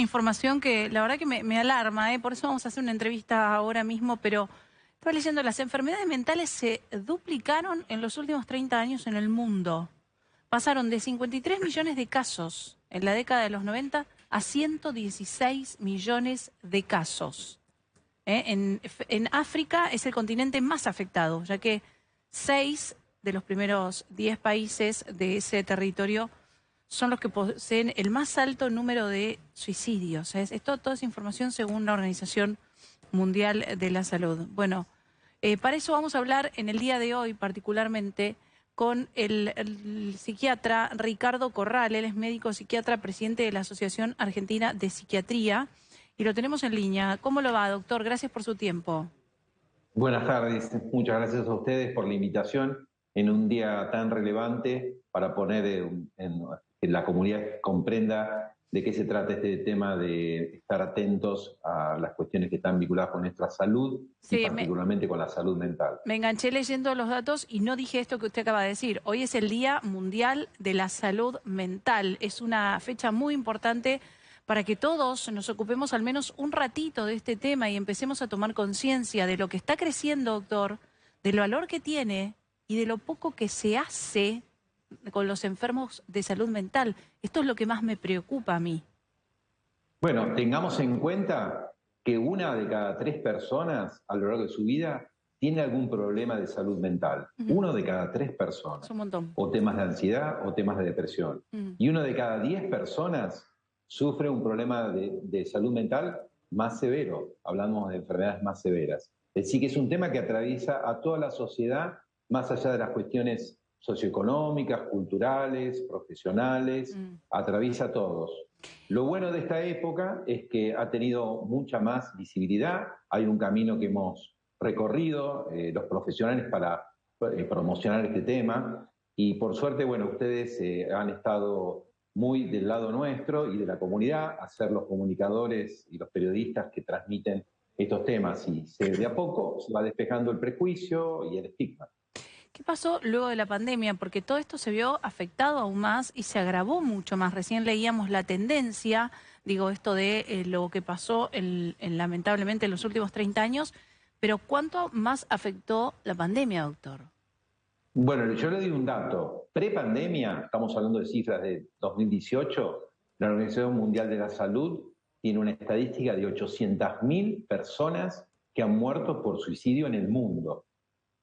Información que la verdad que me alarma, por eso vamos a hacer una entrevista ahora mismo, pero estaba leyendo, las enfermedades mentales se duplicaron en los últimos 30 años en el mundo. Pasaron de 53 millones de casos en la década de los 90 a 116 millones de casos. En África es el continente más afectado, ya que 6 de los primeros 10 países de ese territorio son los que poseen el más alto número de suicidios. Toda esa información según la Organización Mundial de la Salud. Bueno, para eso vamos a hablar en el día de hoy particularmente con el psiquiatra Ricardo Corral. Él es médico psiquiatra, presidente de la Asociación Argentina de Psiquiatría, y lo tenemos en línea. ¿Cómo lo va, doctor? Gracias por su tiempo. Buenas tardes, muchas gracias a ustedes por la invitación en un día tan relevante para poner que la comunidad comprenda de qué se trata este tema de estar atentos a las cuestiones que están vinculadas con nuestra salud y particularmente con la salud mental. Me enganché leyendo los datos y no dije esto que usted acaba de decir. Hoy es el Día Mundial de la Salud Mental. Es una fecha muy importante para que todos nos ocupemos al menos un ratito de este tema y empecemos a tomar conciencia de lo que está creciendo, doctor, del valor que tiene y de lo poco que se hace con los enfermos de salud mental. Esto es lo que más me preocupa a mí. Bueno, tengamos en cuenta que 1 de cada 3 personas a lo largo de su vida tiene algún problema de salud mental. 1 de cada 3 personas. Es un montón. O temas de ansiedad o temas de depresión. Y 1 de cada 10 personas sufre un problema de salud mental más severo. Hablamos de enfermedades más severas. Es decir, que es un tema que atraviesa a toda la sociedad, más allá de las cuestiones socioeconómicas, culturales, profesionales, atraviesa a todos. Lo bueno de esta época es que ha tenido mucha más visibilidad, hay un camino que hemos recorrido los profesionales para promocionar este tema y por suerte, bueno, ustedes han estado muy del lado nuestro y de la comunidad, a ser los comunicadores y los periodistas que transmiten estos temas y de a poco se va despejando el prejuicio y el estigma. ¿Qué pasó luego de la pandemia? Porque todo esto se vio afectado aún más y se agravó mucho más. Recién leíamos la tendencia, digo, esto de lo que pasó lamentablemente en los últimos 30 años, pero ¿cuánto más afectó la pandemia, doctor? Bueno, yo le doy un dato. Prepandemia, estamos hablando de cifras de 2018, la Organización Mundial de la Salud tiene una estadística de 800.000 personas que han muerto por suicidio en el mundo.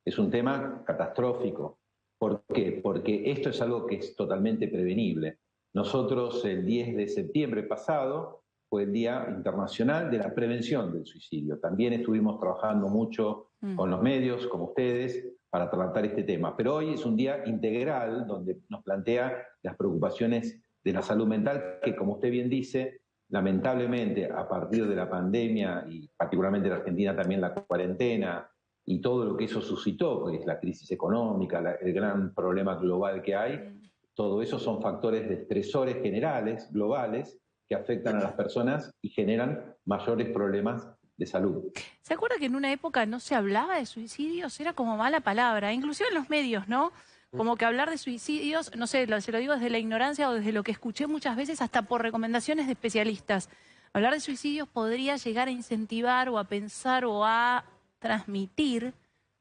Es un tema catastrófico. ¿Por qué? Porque esto es algo que es totalmente prevenible. Nosotros el 10 de septiembre pasado fue el Día Internacional de la Prevención del Suicidio. También estuvimos trabajando mucho con los medios, como ustedes, para tratar este tema. Pero hoy es un día integral donde nos plantea las preocupaciones de la salud mental, que como usted bien dice, lamentablemente a partir de la pandemia y particularmente en Argentina también la cuarentena, y todo lo que eso suscitó, que es la crisis económica, el gran problema global que hay, todo eso son factores de estresores generales, globales, que afectan a las personas y generan mayores problemas de salud. ¿Se acuerda que en una época no se hablaba de suicidios? Era como mala palabra, inclusive en los medios, ¿no? Como que hablar de suicidios, no sé, se lo digo desde la ignorancia o desde lo que escuché muchas veces, hasta por recomendaciones de especialistas. Hablar de suicidios podría llegar a incentivar o a pensar o a transmitir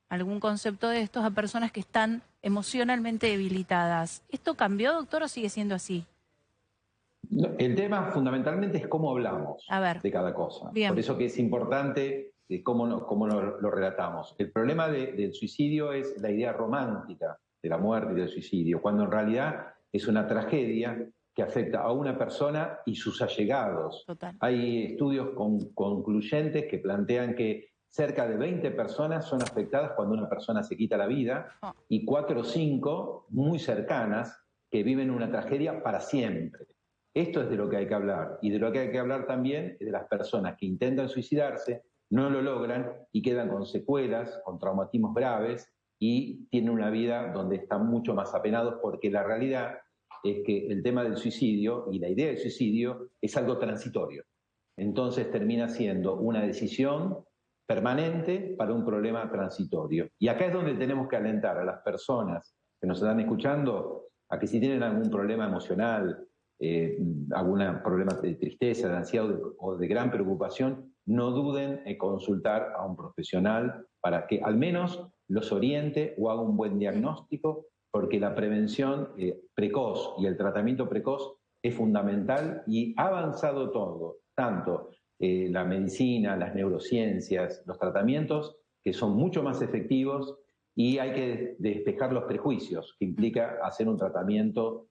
algún concepto de estos a personas que están emocionalmente debilitadas. ¿Esto cambió, doctor, o sigue siendo así? El tema fundamentalmente es cómo hablamos de cada cosa. Bien. Por eso que es importante cómo lo relatamos. El problema del suicidio es la idea romántica de la muerte y del suicidio, cuando en realidad es una tragedia que afecta a una persona y sus allegados. Total. Hay estudios concluyentes que plantean que cerca de 20 personas son afectadas cuando una persona se quita la vida y 4 o 5 muy cercanas que viven una tragedia para siempre. Esto es de lo que hay que hablar y de lo que hay que hablar también es de las personas que intentan suicidarse, no lo logran y quedan con secuelas, con traumatismos graves y tienen una vida donde están mucho más apenados porque la realidad es que el tema del suicidio y la idea del suicidio es algo transitorio. Entonces termina siendo una decisión permanente para un problema transitorio. Y acá es donde tenemos que alentar a las personas que nos están escuchando a que si tienen algún problema emocional, algún problema de tristeza, de ansiedad o de gran preocupación, no duden en consultar a un profesional para que al menos los oriente o haga un buen diagnóstico, porque la prevención precoz y el tratamiento precoz es fundamental y ha avanzado todo, tanto la medicina, las neurociencias, los tratamientos que son mucho más efectivos y hay que despejar los prejuicios que implica hacer un tratamiento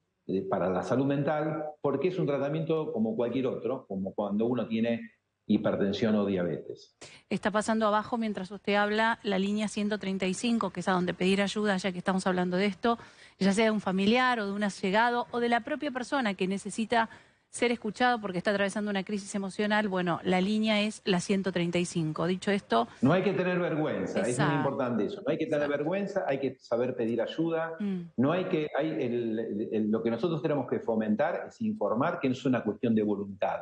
para la salud mental, porque es un tratamiento como cualquier otro, como cuando uno tiene hipertensión o diabetes. Está pasando abajo mientras usted habla la línea 135, que es a donde pedir ayuda, ya que estamos hablando de esto, ya sea de un familiar o de un allegado o de la propia persona que necesita ser escuchado porque está atravesando una crisis emocional. Bueno, la línea es la 135. Dicho esto... No hay que tener vergüenza, exacto, es muy importante eso. No hay que tener vergüenza, hay que saber pedir ayuda. No hay que, lo que nosotros tenemos que fomentar es informar que no es una cuestión de voluntad,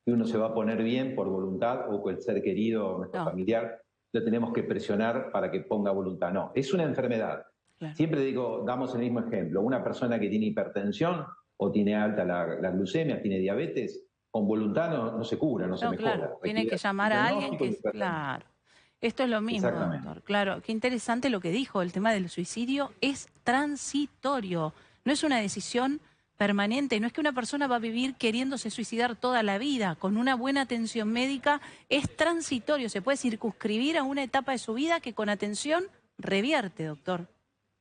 que uno se va a poner bien por voluntad o con el ser querido o nuestro familiar, lo tenemos que presionar para que ponga voluntad. No, es una enfermedad. Claro. Siempre digo, damos el mismo ejemplo, una persona que tiene hipertensión o tiene alta la glucemia, tiene diabetes, con voluntad no se cura, no se mejora. Claro, tiene que llamar a alguien que es... Claro. Esto es lo mismo, doctor. Claro, qué interesante lo que dijo. El tema del suicidio es transitorio. No es una decisión permanente. No es que una persona va a vivir queriéndose suicidar toda la vida. Con una buena atención médica es transitorio. Se puede circunscribir a una etapa de su vida que con atención revierte, doctor.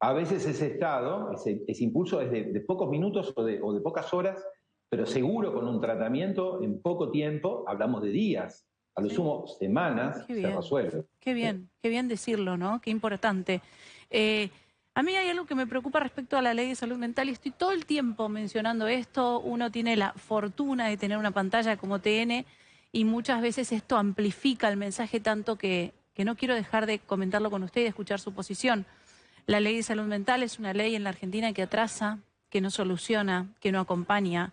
A veces ese estado, ese impulso es de pocos minutos o de pocas horas, pero seguro con un tratamiento en poco tiempo, hablamos de días, a lo sumo semanas, se resuelve. Qué bien decirlo, ¿no? Qué importante. A mí hay algo que me preocupa respecto a la ley de salud mental y estoy todo el tiempo mencionando esto. Uno tiene la fortuna de tener una pantalla como TN y muchas veces esto amplifica el mensaje tanto que no quiero dejar de comentarlo con usted y de escuchar su posición. La ley de salud mental es una ley en la Argentina que atrasa, que no soluciona, que no acompaña.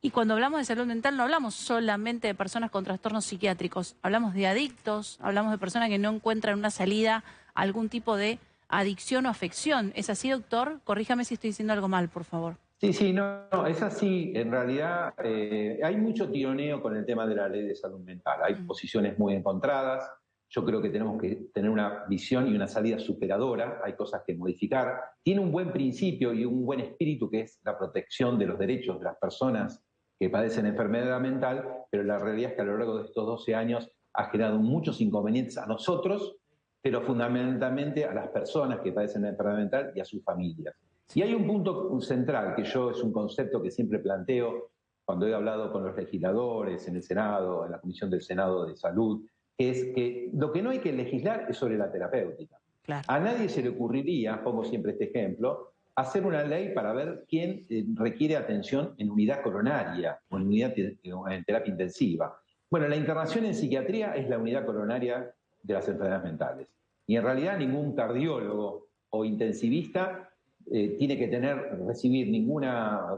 Y cuando hablamos de salud mental no hablamos solamente de personas con trastornos psiquiátricos, hablamos de adictos, hablamos de personas que no encuentran una salida a algún tipo de adicción o afección. ¿Es así, doctor? Corríjame si estoy diciendo algo mal, por favor. Sí, no, es así. En realidad hay mucho tironeo con el tema de la ley de salud mental. Hay posiciones muy encontradas. Yo creo que tenemos que tener una visión y una salida superadora. Hay cosas que modificar. Tiene un buen principio y un buen espíritu que es la protección de los derechos de las personas que padecen enfermedad mental, pero la realidad es que a lo largo de estos 12 años ha generado muchos inconvenientes a nosotros, pero fundamentalmente a las personas que padecen enfermedad mental y a sus familias. Y hay un punto central que es un concepto que siempre planteo cuando he hablado con los legisladores en el Senado, en la Comisión del Senado de Salud, que es que lo que no hay que legislar es sobre la terapéutica. Claro. A nadie se le ocurriría, pongo siempre este ejemplo, hacer una ley para ver quién requiere atención en unidad coronaria o en terapia intensiva. Bueno, la internación en psiquiatría es la unidad coronaria de las enfermedades mentales. Y en realidad ningún cardiólogo o intensivista tiene que recibir ninguna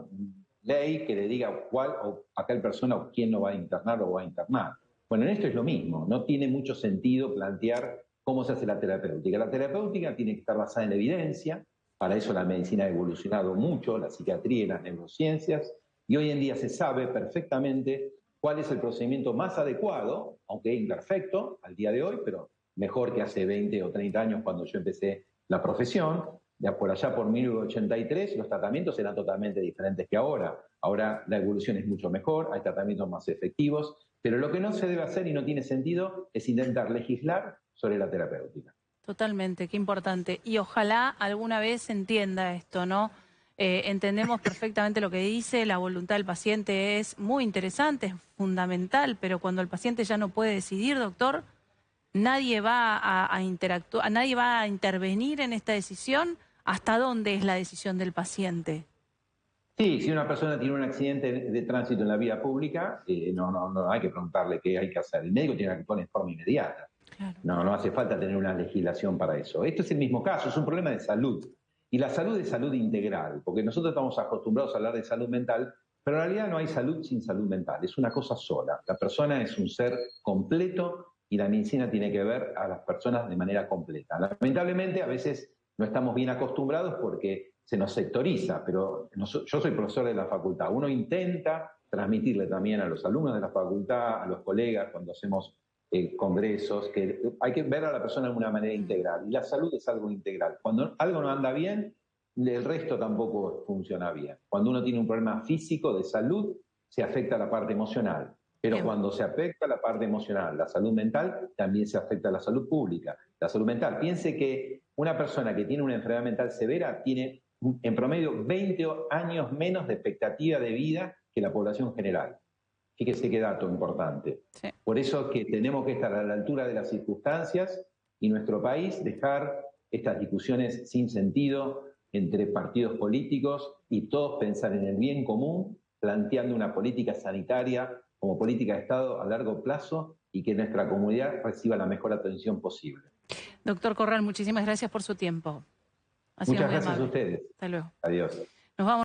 ley que le diga cuál o a tal persona o quién no va a internar o va a internar. Bueno, en esto es lo mismo. No tiene mucho sentido plantear cómo se hace la terapéutica. La terapéutica tiene que estar basada en la evidencia. Para eso la medicina ha evolucionado mucho, la psiquiatría y las neurociencias, y hoy en día se sabe perfectamente cuál es el procedimiento más adecuado, aunque imperfecto al día de hoy, pero mejor que hace 20 o 30 años cuando yo empecé la profesión. Por allá por 1983 los tratamientos eran totalmente diferentes que ahora. Ahora la evolución es mucho mejor, hay tratamientos más efectivos, pero lo que no se debe hacer y no tiene sentido es intentar legislar sobre la terapéutica. Totalmente, qué importante. Y ojalá alguna vez se entienda esto, ¿no? Entendemos perfectamente lo que dice, la voluntad del paciente es muy interesante, es fundamental, pero cuando el paciente ya no puede decidir, doctor, nadie va a interactuar, nadie va a intervenir en esta decisión. ¿Hasta dónde es la decisión del paciente? Sí, si una persona tiene un accidente de tránsito en la vía pública, no hay que preguntarle qué hay que hacer. El médico tiene que actuar en forma inmediata. Claro. No hace falta tener una legislación para eso. Esto es el mismo caso, es un problema de salud. Y la salud es salud integral, porque nosotros estamos acostumbrados a hablar de salud mental, pero en realidad no hay salud sin salud mental, es una cosa sola. La persona es un ser completo y la medicina tiene que ver a las personas de manera completa. Lamentablemente a veces no estamos bien acostumbrados porque se nos sectoriza, pero yo soy profesor de la facultad. Uno intenta transmitirle también a los alumnos de la facultad, a los colegas, cuando hacemos congresos, que hay que ver a la persona de una manera integral. Y la salud es algo integral. Cuando algo no anda bien, el resto tampoco funciona bien. Cuando uno tiene un problema físico de salud, se afecta la parte emocional. Pero Bien. cuando se afecta la parte emocional, la salud mental, también se afecta la salud pública, la salud mental. Piense que una persona que tiene una enfermedad mental severa tiene en promedio 20 años menos de expectativa de vida que la población general. Fíjese qué dato importante. Sí. Por eso que tenemos que estar a la altura de las circunstancias y nuestro país dejar estas discusiones sin sentido entre partidos políticos y todos pensar en el bien común, planteando una política sanitaria como política de Estado a largo plazo y que nuestra comunidad reciba la mejor atención posible. Doctor Corral, muchísimas gracias por su tiempo. Ha sido Muchas muy gracias amable. a ustedes. Hasta luego. Adiós. Nos vamos.